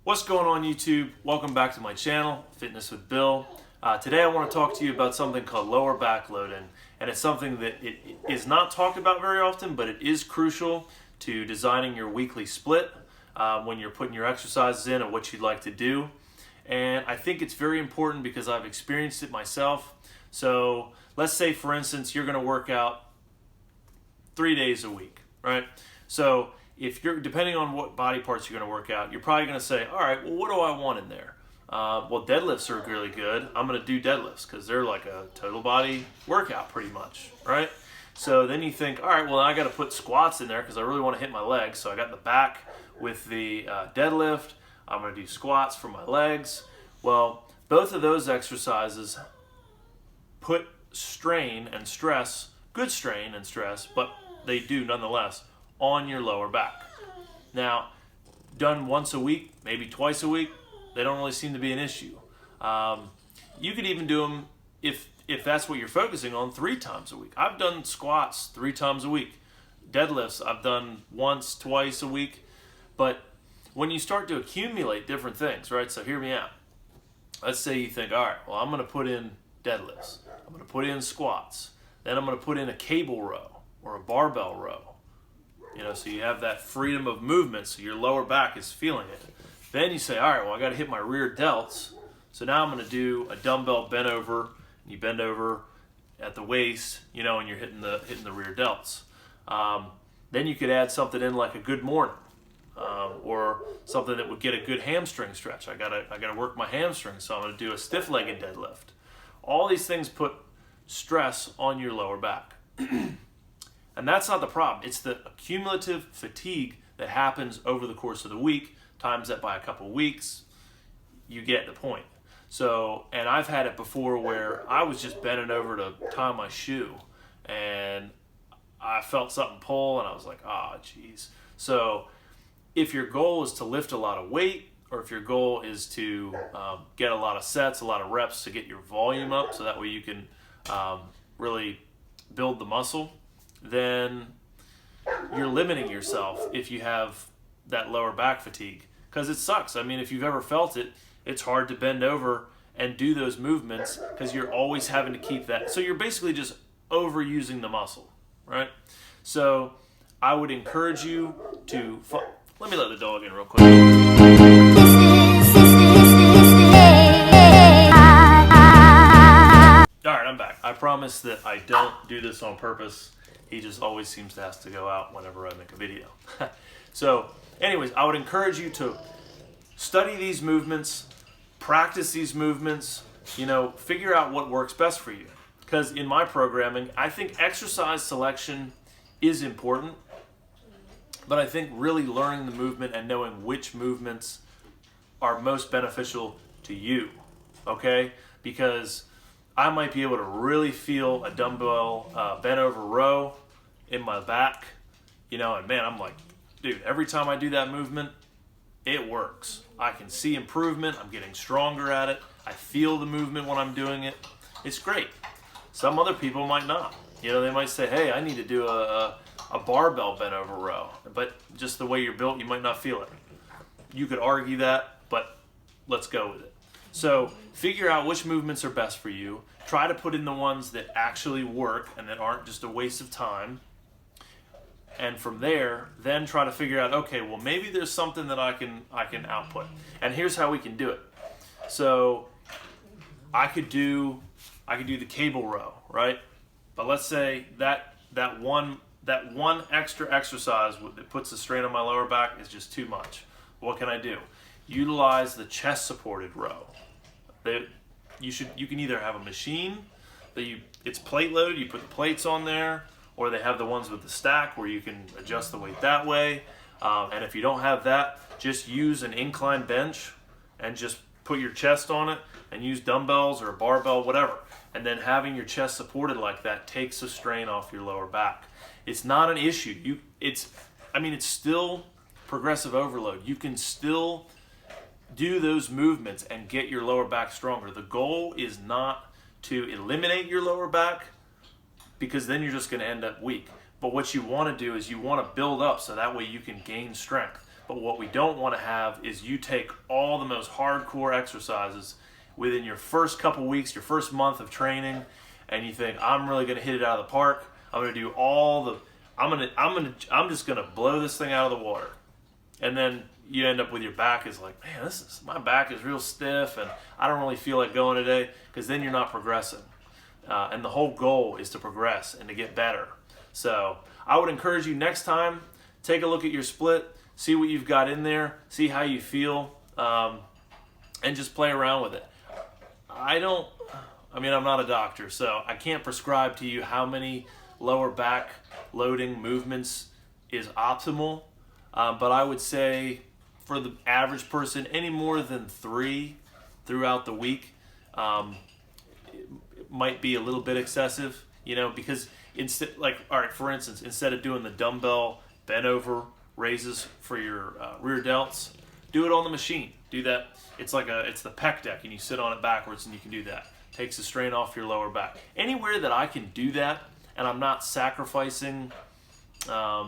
What's going on YouTube? Welcome back to my channel, Fitness with Bill. Today I want to talk to you about something called lower back loading, and it's something that it is not talked about very often, but it is crucial to designing your weekly split when you're putting your exercises in and what you'd like to do. And I think it's very important because I've experienced it myself. So let's say, for instance, you're going to work out 3 days a week, right? So if you're, depending on what body parts you're going to work out, you're probably going to say, all right, well, what do I want in there? Well, deadlifts are really good. I'm going to do deadlifts because they're like a total body workout pretty much, right? So then you think, all right, well, I got to put squats in there because I really want to hit my legs. So I got the back with the deadlift. I'm going to do squats for my legs. Well, both of those exercises put strain and stress, good strain and stress, but they do nonetheless, on your lower back. Now, done once a week, maybe twice a week, they don't really seem to be an issue. You could even do them, if that's what you're focusing on, 3 times a week. I've done squats 3 times a week. Deadlifts I've done once, twice a week. But when you start to accumulate different things, right? So hear me out. Let's say you think, all right, well, I'm going to put in deadlifts. I'm going to put in squats. Then I'm going to put in a cable row or a barbell row. You know, so you have that freedom of movement, so your lower back is feeling it. Then you say, all right, well, I got to hit my rear delts. So now I'm going to do a dumbbell bent over. And you bend over at the waist, you know, and you're hitting the rear delts. Then you could add something in like a good morning, or something that would get a good hamstring stretch. I gotta work my hamstrings, so I'm going to do a stiff-legged deadlift. All these things put stress on your lower back. And that's not the problem. It's the accumulative fatigue that happens over the course of the week, times that by a couple of weeks, you get the point. So, and I've had it before where I was just bending over to tie my shoe, and I felt something pull, and I was like, ah, geez. So, if your goal is to lift a lot of weight, or if your goal is to get a lot of sets, a lot of reps to get your volume up, so that way you can really build the muscle, then you're limiting yourself if you have that lower back fatigue, because it sucks. I mean, if you've ever felt it, it's hard to bend over and do those movements because you're always having to keep that. So you're basically just overusing the muscle, right? So I would encourage you to, let me let the dog in real quick. All right, I'm back. I promise that I don't do this on purpose. He just always seems to have to go out whenever I make a video. So anyways, I would encourage you to study these movements, practice these movements, you know, figure out what works best for you. Because in my programming, I think exercise selection is important, but I think really learning the movement and knowing which movements are most beneficial to you, okay? Because I might be able to really feel a dumbbell bent over row in my back, you know, and man, I'm like, dude, every time I do that movement, it works. I can see improvement. I'm getting stronger at it. I feel the movement when I'm doing it. It's great. Some other people might not. You know, they might say, hey, I need to do a barbell bent over row. But just the way you're built, you might not feel it. You could argue that, but let's go with it. So figure out which movements are best for you. Try to put in the ones that actually work and that aren't just a waste of time. And from there, then try to figure out, okay, well, maybe there's something that I can output. And here's how we can do it. So I could do the cable row, right? But let's say that one extra exercise that puts the strain on my lower back is just too much. What can I do? Utilize the chest supported row. You can either have a machine that it's plate loaded, you put the plates on there, or they have the ones with the stack where you can adjust the weight that way. And if you don't have that, just use an incline bench and just put your chest on it and use dumbbells or a barbell, whatever. And then having your chest supported like that takes the strain off your lower back. It's not an issue. It's still progressive overload. You can still do those movements and get your lower back stronger. The goal is not to eliminate your lower back, because then you're just going to end up weak. But what you want to do is you want to build up so that way you can gain strength. But what we don't want to have is you take all the most hardcore exercises within your first couple weeks, your first month of training, and you think, I'm really going to hit it out of the park. I'm going to do all the, I'm just going to blow this thing out of the water. And then you end up with your back is like, man, my back is real stiff and I don't really feel like going today, because then you're not progressing. And the whole goal is to progress and to get better. So I would encourage you next time, take a look at your split, see what you've got in there, see how you feel, and just play around with it. I'm not a doctor, so I can't prescribe to you how many lower back loading movements is optimal, but I would say for the average person, any more than 3 throughout the week it might be a little bit excessive, because instead, for instance, instead of doing the dumbbell bent over raises for your rear delts, do it on the machine. Do that. It's the pec deck, and you sit on it backwards, and you can do that. Takes the strain off your lower back. Anywhere that I can do that, and I'm not sacrificing a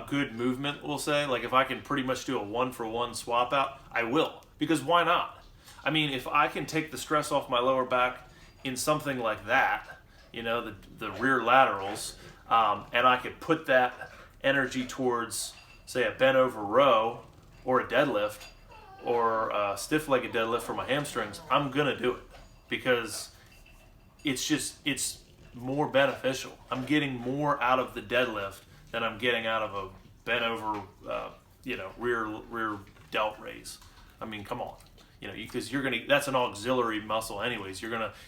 good movement, we'll say, like if I can pretty much do a 1-for-1 swap out, I will, because why not? I mean, if I can take the stress off my lower back in something like that, the rear laterals, and I could put that energy towards, say, a bent over row or a deadlift or a stiff-legged deadlift for my hamstrings, I'm gonna do it, because it's more beneficial. I'm getting more out of the deadlift than I'm getting out of a bent over, rear delt raise. I mean, come on, because that's an auxiliary muscle anyways.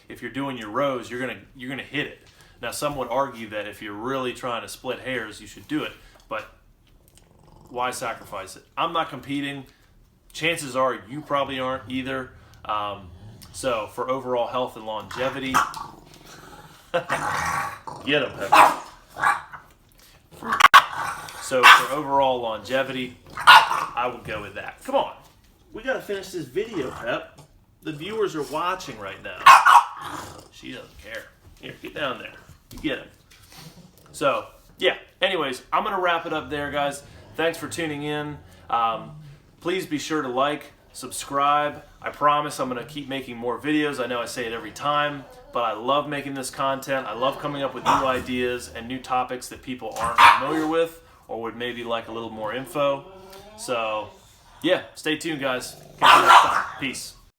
If you're doing your rows, you're gonna hit it. Now, some would argue that if you're really trying to split hairs, you should do it, but why sacrifice it? I'm not competing. Chances are you probably aren't either. So for overall health and longevity, get him, Pepper. So for overall longevity, I would go with that. Come on. We got to finish this video, Pep. The viewers are watching right now. She doesn't care. Here, get down there. You get him. So, yeah. Anyways, I'm going to wrap it up there, guys. Thanks for tuning in. Please be sure to like, subscribe. I promise I'm going to keep making more videos. I know I say it every time, but I love making this content. I love coming up with new ideas and new topics that people aren't familiar with or would maybe like a little more info. So, yeah, stay tuned, guys. Catch you next time. Peace.